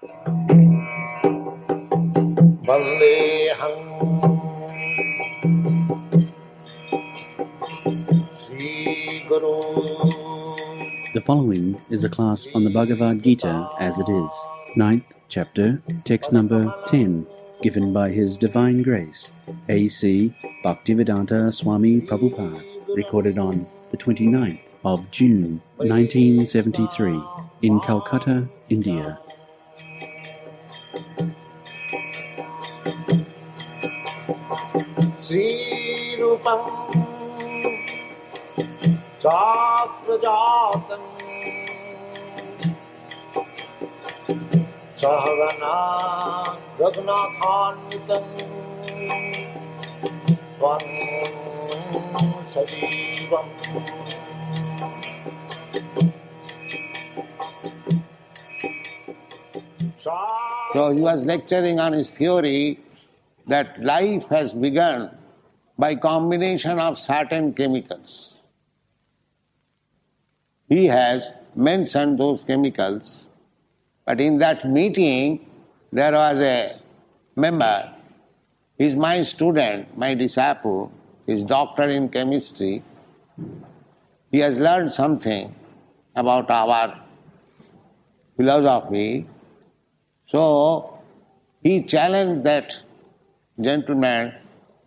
Vandeham Sri Guru. The following is a class on the Bhagavad Gita as it is, 9th chapter, text number 10, given by His Divine Grace, A.C. Bhaktivedanta Swami Prabhupada, recorded on the 29th of June, 1973, in Calcutta, India. Sri Rupam Saprajatam Sahagana Raghunathanvitam Tvam Sajivam. So he was lecturing on his theory that life has begun by combination of certain chemicals. He has mentioned those chemicals, but in that meeting there was a member, he is my student, my disciple, he is doctor in chemistry. He has learned something about our philosophy. So he challenged that gentleman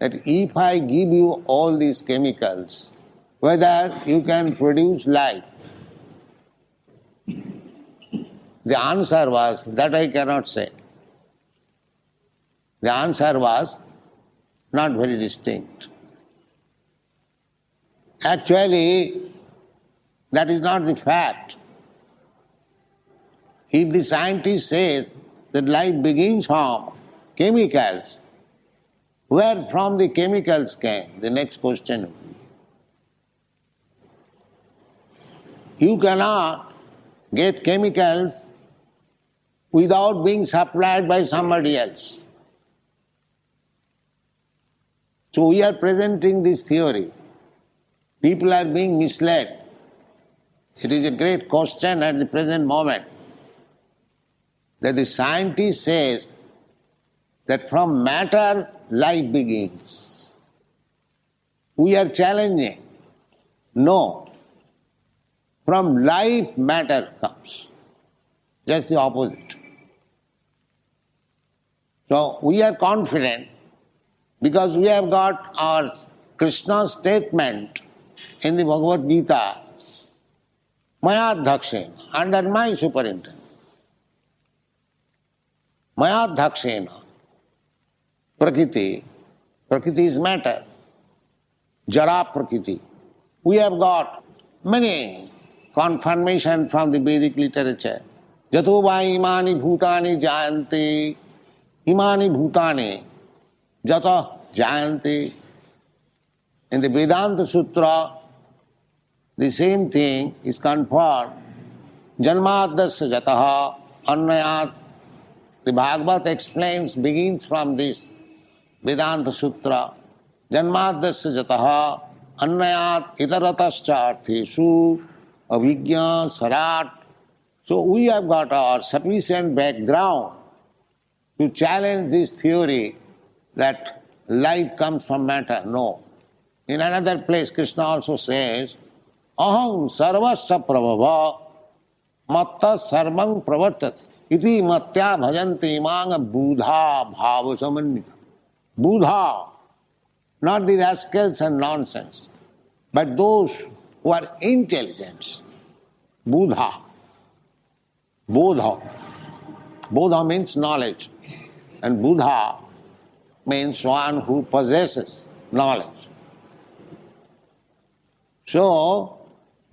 that if I give you all these chemicals, whether you can produce life. The answer was, that I cannot say. The answer was not very distinct. Actually, that is not the fact. If the scientist says that life begins from chemicals, where from the chemicals came? The next question. You cannot get chemicals without being supplied by somebody else. So we are presenting this theory. People are being misled. It is a great question at the present moment that the scientist says that from matter life begins. We are challenging. No. From life matter comes. Just the opposite. So we are confident because we have got our Krishna statement in the Bhagavad Gita, Mayadhakshen, under my superintendence. Mayadhakshena, Prakriti is matter, Jara Prakriti. We have got many confirmation from the Vedic literature. Jato va imani bhutani jayante, imani bhutani jata jayante. In the Vedanta Sutra, the same thing is confirmed. Janmadasya jataha annayat. The Bhagavad explains, begins from this Vedanta Sutra. Janmadasya jataha annayat itaratascha artheshu avijñā sarat. So we have got our sufficient background to challenge this theory that life comes from matter. No. In another place Krishna also says, aham sarvasya prabhava matta sarvang pravartate iti matya bhajanti imanga buddha bhava samannita. Buddha, not the rascals and nonsense, but those who are intelligent. Buddha. Bodha. Bodha means knowledge. And Buddha means one who possesses knowledge. So,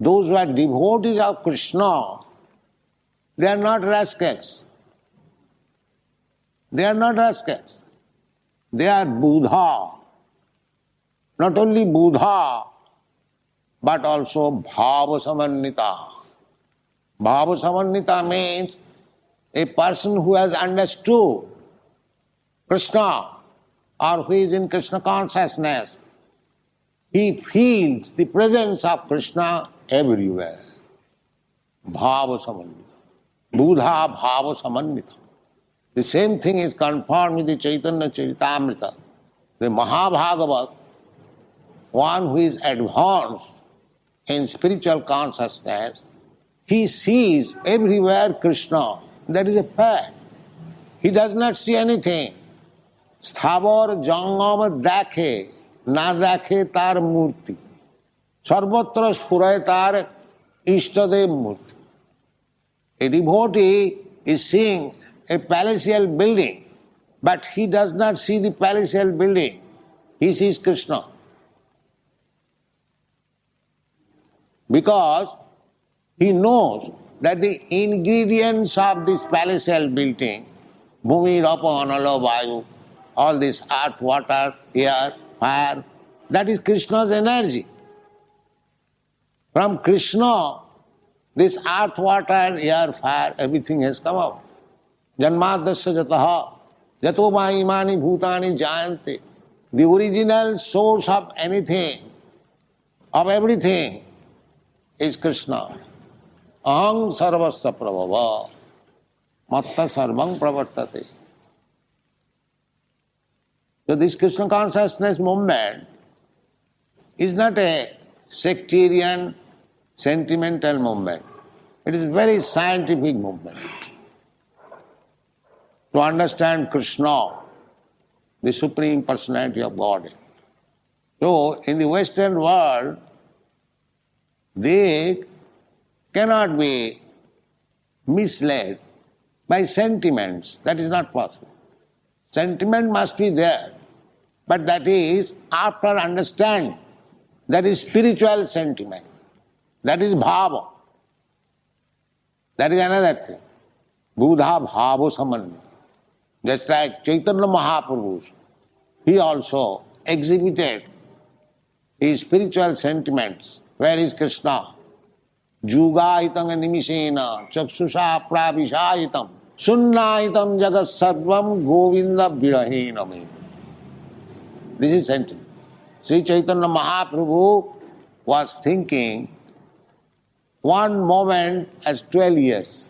those who are devotees of Krishna, they are not rascals. They are not rascals. They are Buddha. Not only Buddha, but also Bhava Samannita. Bhava Samannita means a person who has understood Krishna or who is in Krishna consciousness. He feels the presence of Krishna everywhere. Bhava Samannita. Buddha Bhava Samannita. The same thing is confirmed with the Chaitanya Charitamrita. The Mahabhagavat, one who is advanced in spiritual consciousness, he sees everywhere Krishna. That is a fact. He does not see anything. Sthavar jangam dakhe, na dakhe tar murti. Sarvatra spuray tar ishtadev murti. A devotee is seeing a palatial building, but he does not see the palatial building. He sees Krishna. Because he knows that the ingredients of this palatial building, bhumi, rapa, anala, vayu, all this earth, water, air, fire, that is Krishna's energy. From Krishna, this earth, water, air, fire, everything has come out. Janmadasya jataha, jato ma imani bhutani jayante. The original source of anything, of everything, is Krishna. Aham sarvasya prabhava, matta sarvam pravartate. So this Krishna consciousness movement is not a sectarian, sentimental movement. It is a very scientific movement. To understand Krishna, the Supreme Personality of Godhead. So, in the Western world, they cannot be misled by sentiments. That is not possible. Sentiment must be there, but that is after understanding. That is spiritual sentiment. That is bhava. That is another thing. Buddha bhava samanya. Just like Chaitanya Mahaprabhu, he also exhibited his spiritual sentiments. Where is Krishna? Jugahitam nimishena chakshusha pravishayitam sunnayitam jagat sarvam govinda virahenam. This is sentiment. Sri Chaitanya Mahaprabhu was thinking one moment as 12 years.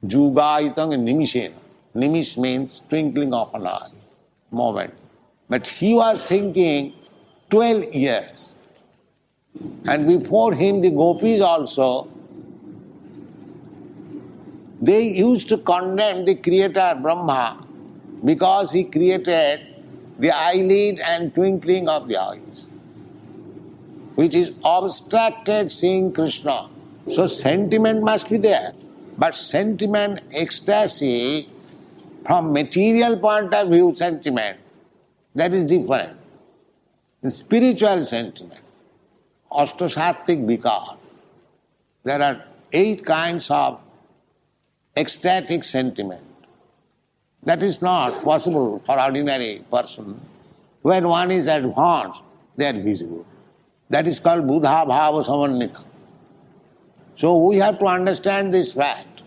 Jugahitam nimishena. Nimish means twinkling of an eye, moment. But he was thinking 12 years. And before him the gopis also, they used to condemn the creator Brahma because he created the eyelid and twinkling of the eyes, which is abstracted seeing Krishna. So sentiment must be there. But sentiment, ecstasy, from material point of view sentiment, that is different. In spiritual sentiment, ashtasattik vikar, there are 8 kinds of ecstatic sentiment. That is not possible for ordinary person. When one is advanced, they are visible. That is called buddha bhava samannita. So we have to understand this fact,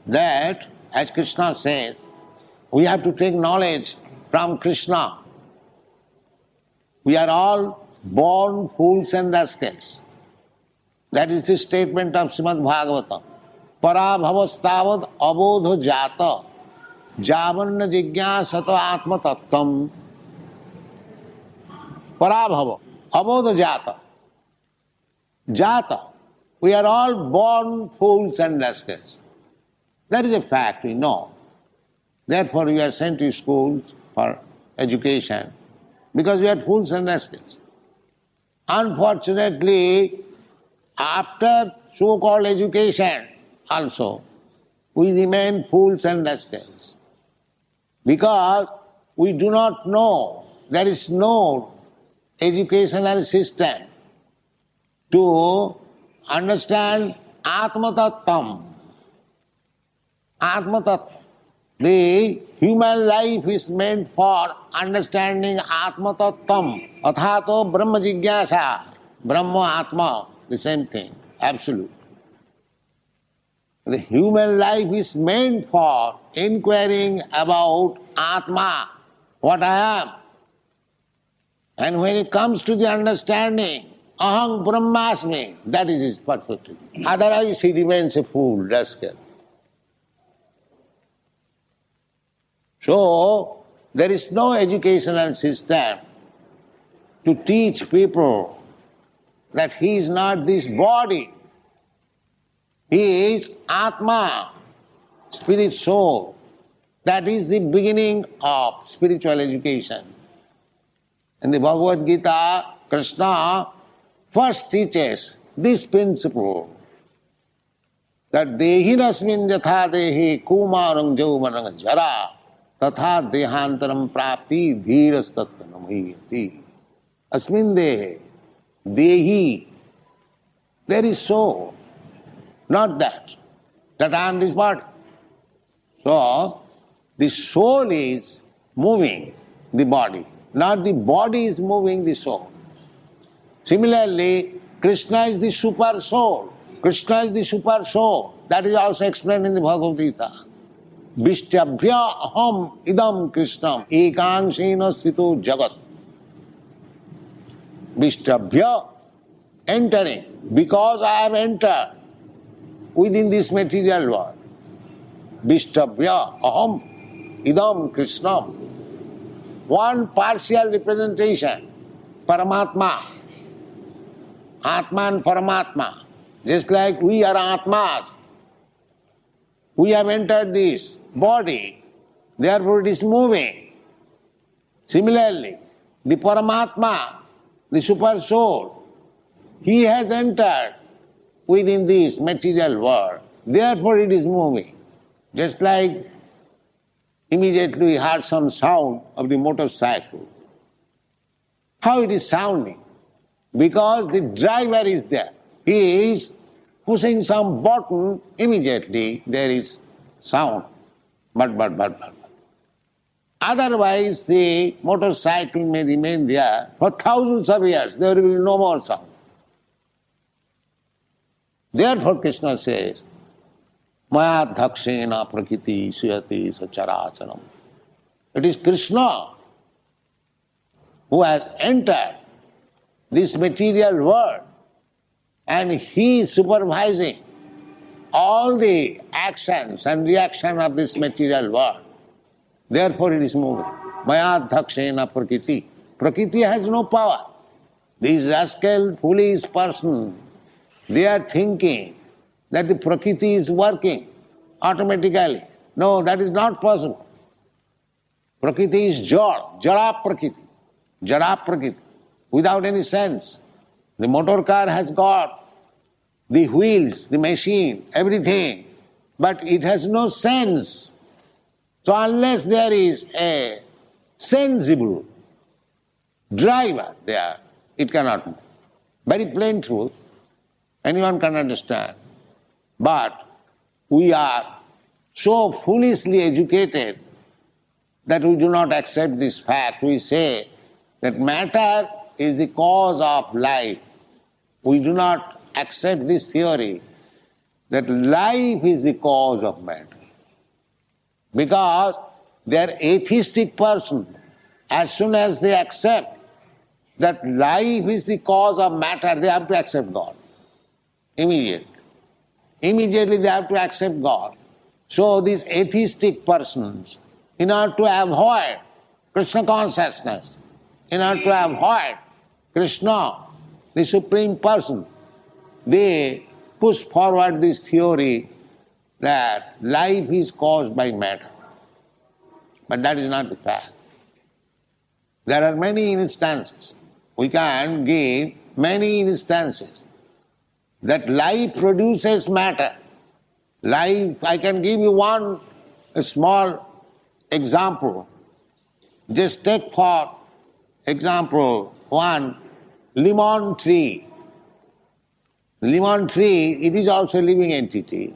that, as Krishna says, we have to take knowledge from Krishna. We are all born fools and rascals. That is the statement of Srimad Bhagavatam. Parabhavastavad abodho jata javanna jigyasata atma tattvam. Parabhava, abodho jata. Jata. We are all born fools and rascals. That is a fact, we know. Therefore we are sent to schools for education, because we are fools and rascals. Unfortunately, after so-called education also, we remain fools and rascals. Because we do not know, there is no educational system to understand Atma Tattvam. Atma Tattva. The human life is meant for understanding Atma Tattvam. Athato Brahma Jigyasa. Brahma, Atma, the same thing, absolute. The human life is meant for inquiring about Atma, what I am. And when it comes to the understanding, Aham Brahmasmi, that is his perfect. Otherwise he remains a fool, rascal. So, there is no educational system to teach people that he is not this body. He is Atma, spirit soul. That is the beginning of spiritual education. In the Bhagavad Gita, Krishna first teaches this principle that dehinasmin yatha dehi kumarang jaumanang jara tatha dehantaram prapti dhiras tattvanamhiyati. Asmin dehi, there is soul, not that I am this body. So, the soul is moving the body, not the body is moving the soul. Similarly, Krishna is the super soul. Krishna is the super soul. That is also explained in the Bhagavad Gita. Vishtabhya aham idam Krishnam ekanshena sthito jagat. Vishtabhya, entering, because I have entered within this material world. Vishtabhya aham idam Krishnam. One partial representation, Paramatma. Atman Paramatma. Just like we are Atmas. We have entered this body, therefore it is moving. Similarly, the Paramatma, the super soul, he has entered within this material world, therefore it is moving. Just like immediately we heard some sound of the motorcycle. How it is sounding? Because the driver is there. He is pushing some button, immediately there is sound. But. Otherwise the motorcycle may remain there for thousands of years, there will be no more sound. Therefore Krishna says, Maya dhakshena prakriti suyati sacharachanam. It is Krishna who has entered this material world and he is supervising all the actions and reactions of this material world. Therefore it is moving. Maya dhakshena prakriti. Prakriti has no power. These rascal, foolish person, they are thinking that the prakriti is working automatically. No, that is not possible. Prakriti is jara prakriti. Jara prakriti. Without any sense. The motor car has got the wheels, the machine, everything, but it has no sense. So unless there is a sensible driver there, it cannot move. Very plain truth, anyone can understand. But we are so foolishly educated that we do not accept this fact. We say that matter is the cause of life. We do not accept this theory that life is the cause of matter. Because they are atheistic person. As soon as they accept that life is the cause of matter, they have to accept God. Immediately. Immediately they have to accept God. So these atheistic persons, in order to avoid Krishna consciousness, in order to avoid Krishna, the Supreme Person, they push forward this theory that life is caused by matter. But that is not the fact. There are many instances. We can give many instances that life produces matter. Life, I can give you a small example. Just take for example one lemon tree. Lemon tree, it is also a living entity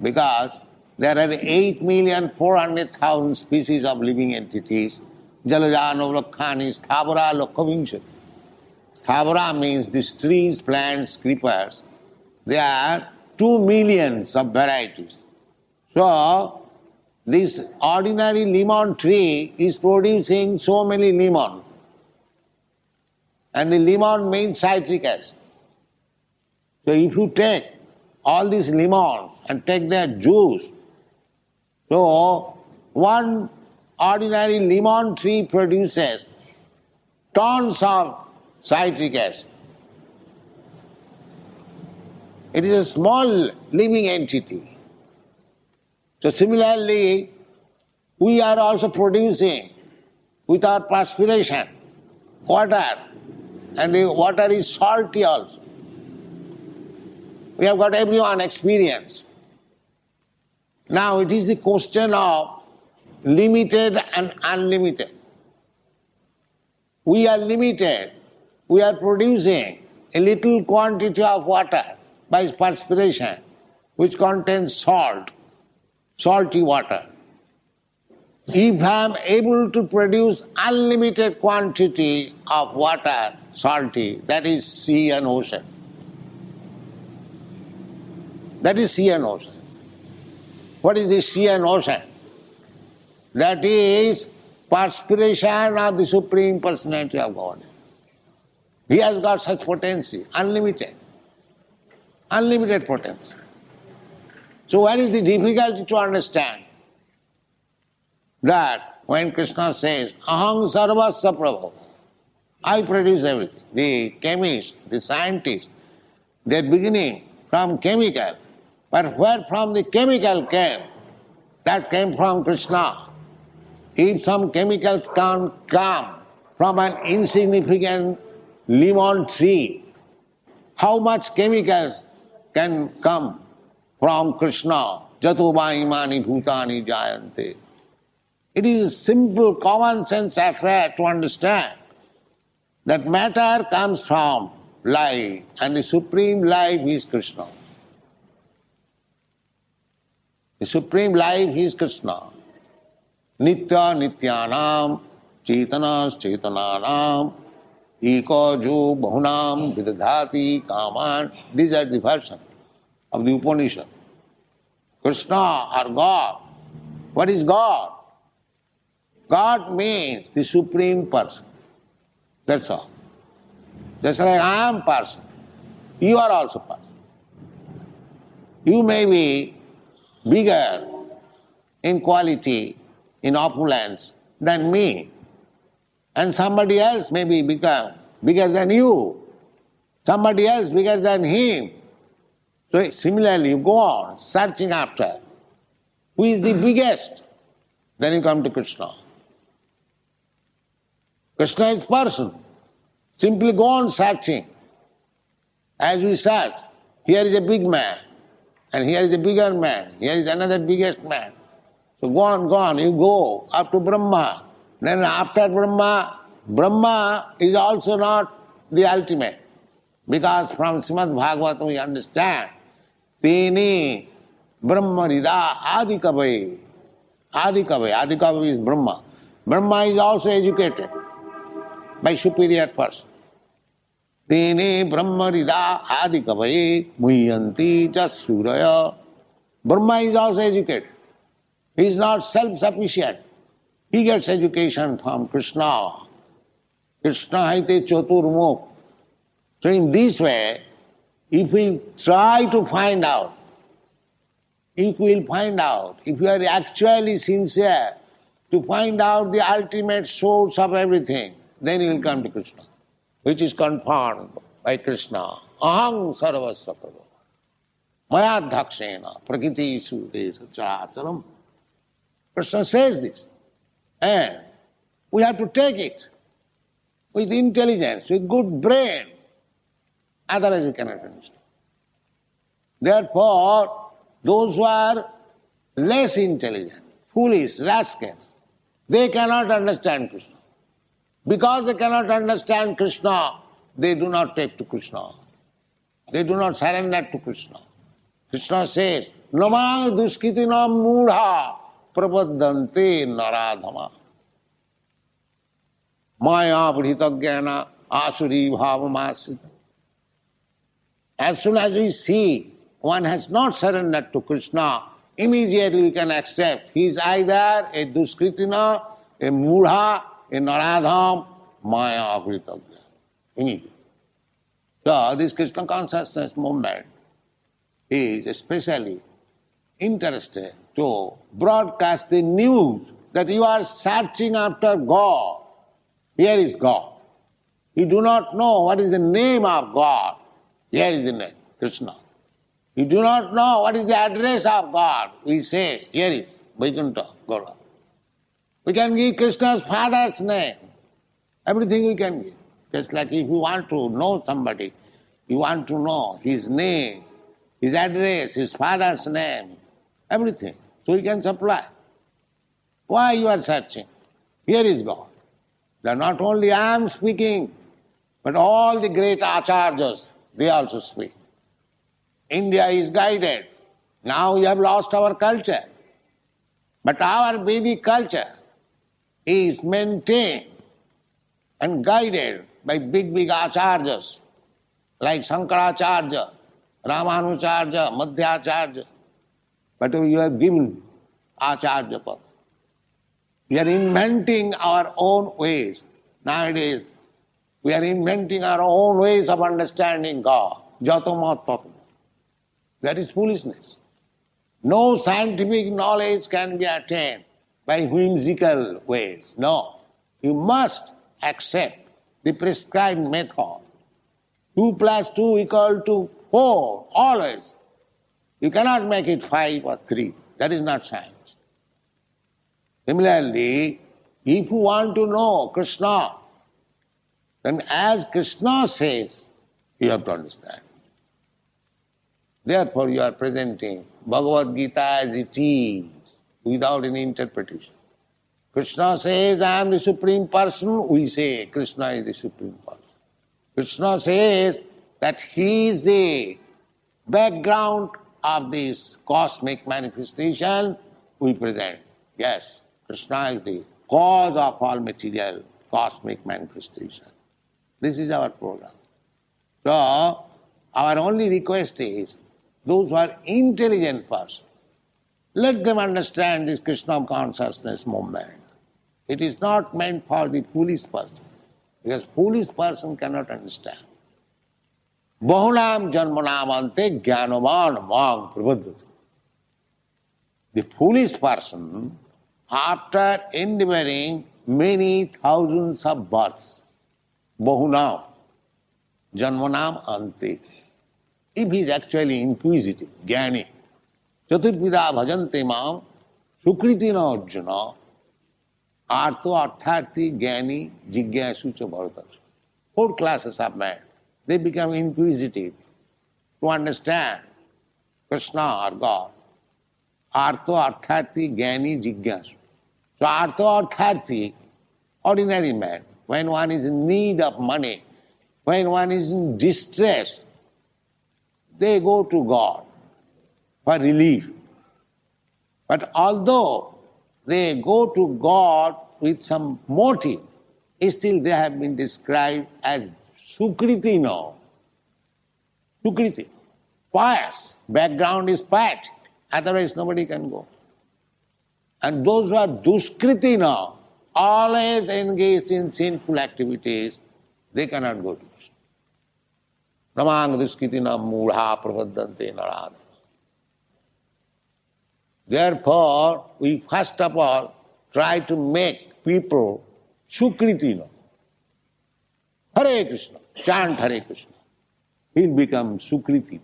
because there are 8,400,000 species of living entities. Jalaja, Navlakhani, Sthavara, Lokhavingshat. Sthavara means these trees, plants, creepers. There are 2 million of varieties. So, this ordinary lemon tree is producing so many lemon. And the lemon means citric acid. So if you take all these lemons and take their juice, so one ordinary lemon tree produces tons of citric acid. It is a small living entity. So similarly, we are also producing with our perspiration water, and the water is salty also. We have got everyone experience. Now it is the question of limited and unlimited. We are limited. We are producing a little quantity of water by perspiration which contains salt, salty water. If I am able to produce unlimited quantity of water, salty, that is sea and ocean. That is sea and ocean. What is the sea and ocean? That is perspiration of the Supreme Personality of God. He has got such potency, unlimited. Unlimited potency. So what is the difficulty to understand? That when Krishna says, Aham sarvasya prabhu, I produce everything. The chemists, the scientists, they are beginning from chemical. But where from the chemical came? That came from Krishna. If some chemicals can come from an insignificant lemon tree, how much chemicals can come from Krishna? Jato va imani bhutani jayante. It is a simple common sense affair to understand that matter comes from life, and the supreme life is Krishna. The supreme life is Krishna. Nitya nityanam, chetanas chetananam, eko jo bahunam vidadhati kaman. These are the versions of the Upanishad. Krishna or God. What is God? God means the supreme person. That's all. Just like I am person, you are also person. You may be bigger in quality, in opulence than me, and somebody else may be bigger than you, somebody else bigger than him. So similarly, you go on searching after who is the biggest, then you come to Krishna. Krishna is person. Simply go on searching. As we search, here is a big man, and here is a bigger man, here is another biggest man. So go on, you go up to Brahma. Then after Brahma, Brahma is also not the ultimate. Because from Srimad Bhagavatam we understand, Tini Brahma Rida Adikavai. Adikavai is Brahma. Brahma is also educated by superior person. Tene Brahma Rida Adikavai Muhyanti Jasuraya. Brahma is also educated. He is not self-sufficient. He gets education from Krishna. Krishna haite chaturmukh. So in this way, if we try to find out, if we will find out, if you are actually sincere to find out the ultimate source of everything, then you will come to Krishna, which is confirmed by Krishna. Aham sarvasya prabhu. Maya dhakshena prakriti sudesa characharam. Krishna says this. And we have to take it with intelligence, with good brain. Otherwise we cannot understand. Therefore, those who are less intelligent, foolish, rascals, they cannot understand Krishna. Because they cannot understand Krishna, they do not take to Krishna. They do not surrender to Krishna. Krishna says, Namang duskitina mudha prabhaddante naradhama. Maya bhritagyana asuri bhavamasita. As soon as we see one has not surrendered to Krishna, immediately we can accept he is either a duskritina, a mudha, a naradham, maya avritagya. Immediately. So this Krishna consciousness movement is especially interested to broadcast the news that you are searching after God. Here is God. You do not know what is the name of God. Here is the name, Krishna. You do not know what is the address of God. We say, here is Vaikuntha, Gaura. We can give Krishna's father's name. Everything we can give. Just like if you want to know somebody, you want to know his name, his address, his father's name, everything. So we can supply. Why you are searching? Here is God. That not only I am speaking, but all the great acharyas, they also speak. India is guided. Now we have lost our culture. But our Vedic culture is maintained and guided by big acharyas like Shankaracharya, Ramanujarya, Madhyacharya. But you have given Acharya Pada. We are inventing our own ways. Nowadays, we are inventing our own ways of understanding God. Jatamat Tatam. That is foolishness. No scientific knowledge can be attained by whimsical ways. No. You must accept the prescribed method. 2 plus 2 equal to 4, always. You cannot make it 5 or 3. That is not science. Similarly, if you want to know Krishna, then as Krishna says, you have to understand. Therefore you are presenting Bhagavad Gita as it is, without any interpretation. Krishna says, I am the Supreme Person, we say Krishna is the Supreme Person. Krishna says that he is the background of this cosmic manifestation, we present. Yes, Krishna is the cause of all material cosmic manifestation. This is our program. So, our only request is, those who are intelligent persons, let them understand this Krishna consciousness movement. It is not meant for the foolish person, because foolish person cannot understand. Bahunam janmanam ante jnanavan mang prabhuddhati. The foolish person, after endeavoring many thousands of births, bahunam janmanam ante, if he is actually inquisitive, jnani, chaturvida bhajante mam sukritina arjuna, artho artharthi jnani jigyasu cha bharata. 4 classes of men. They become inquisitive to understand Krishna or God. Artho artharthi jnani jigyasu. So artho artharthi, ordinary man, when one is in need of money, when one is in distress, they go to God for relief. But although they go to God with some motive, still they have been described as Sukriti now. Sukriti, pious. Background is piety. Otherwise nobody can go. And those who are Duskriti now, always engaged in sinful activities, they cannot go to Krishna. Namang Duskritina Mudha Prabhaddante Narada. Therefore, we first of all try to make people Sukritina. Hare Krishna, chant Hare Krishna. He'll become Sukriti.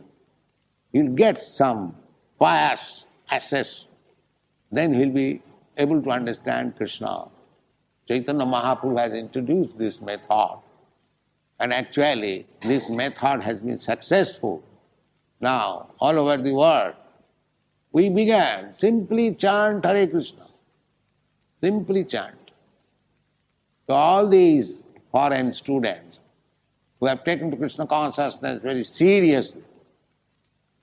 He'll get some pious access. Then he'll be able to understand Krishna. Chaitanya Mahaprabhu has introduced this method. And actually, this method has been successful. Now, all over the world, we began simply chant Hare Krishna. Simply chant. So all these foreign students who have taken to Krishna consciousness very seriously,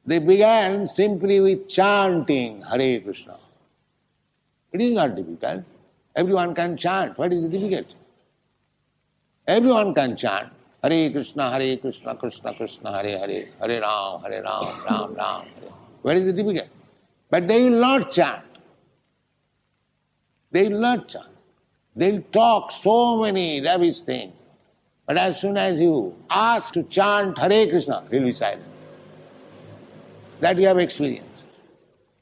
they began simply with chanting Hare Krishna. It is not difficult. Everyone can chant. What is the difficulty? Everyone can chant Hare Krishna, Krishna Krishna, Hare Hare, Hare Ram, Ram Ram, Hare. What is the difficulty? But they will not chant. They will not chant. They will talk so many rubbish things. But as soon as you ask to chant Hare Krishna, he will be silent. That you have experienced.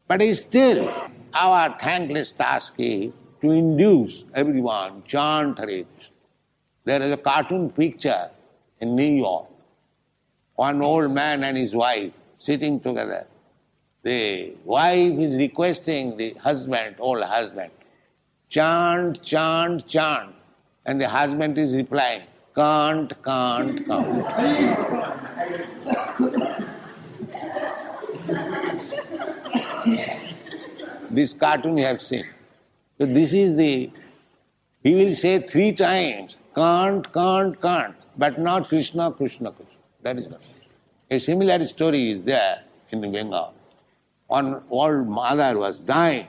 But still, our thankless task is to induce everyone, chant Hare Krishna. There is a cartoon picture in New York. One old man and his wife sitting together. The wife is requesting the husband, old husband, chant, chant, chant. And the husband is replying, can't. This cartoon you have seen. So this is he will say 3 times, can't, but not Krishna, Krishna, Krishna. That is not. A similar story is there in Bengal. One old mother was dying,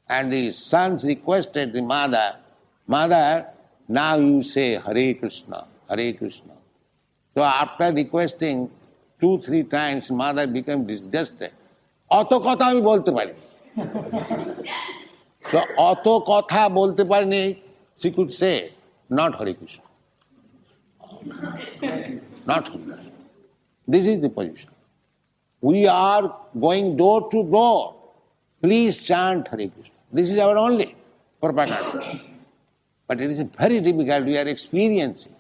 and the sons requested the mother, Mother, now you say Hare Krishna, Hare Krishna. So after requesting 2-3 times, mother became disgusted. অত কথা আমি বলতে পারি। So অত কথা বলতে পারিনি, she could say, not Hare Krishna. Not Hare Krishna. This is the position. We are going door to door. Please chant Hare Krishna. This is our only propaganda. But it is very difficult, we are experiencing.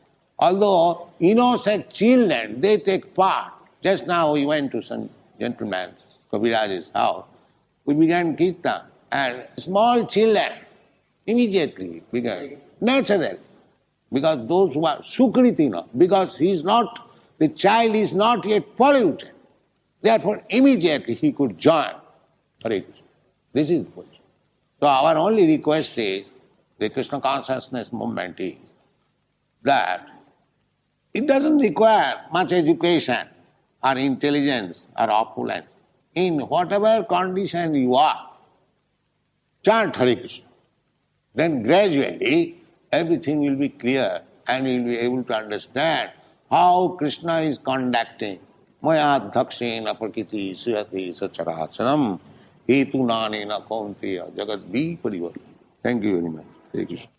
Although innocent children, they take part. Just now we went to some gentleman's, Kaviraj's house. We began kirtan, and small children immediately began, naturally. Because those who are Sukritina, because the child is not yet polluted. Therefore immediately he could join Hare Krishna. This is the position. So our only request is, the Krishna consciousness movement is that it doesn't require much education or intelligence or opulence. In whatever condition you are, chant Hare Krishna. Then gradually everything will be clear and you will be able to understand how Krishna is conducting. Maya dhakshena prakiti suyati sacharacharam hetu nanena kaunteya jagat vi parivar. Thank you very much. Hare Krishna.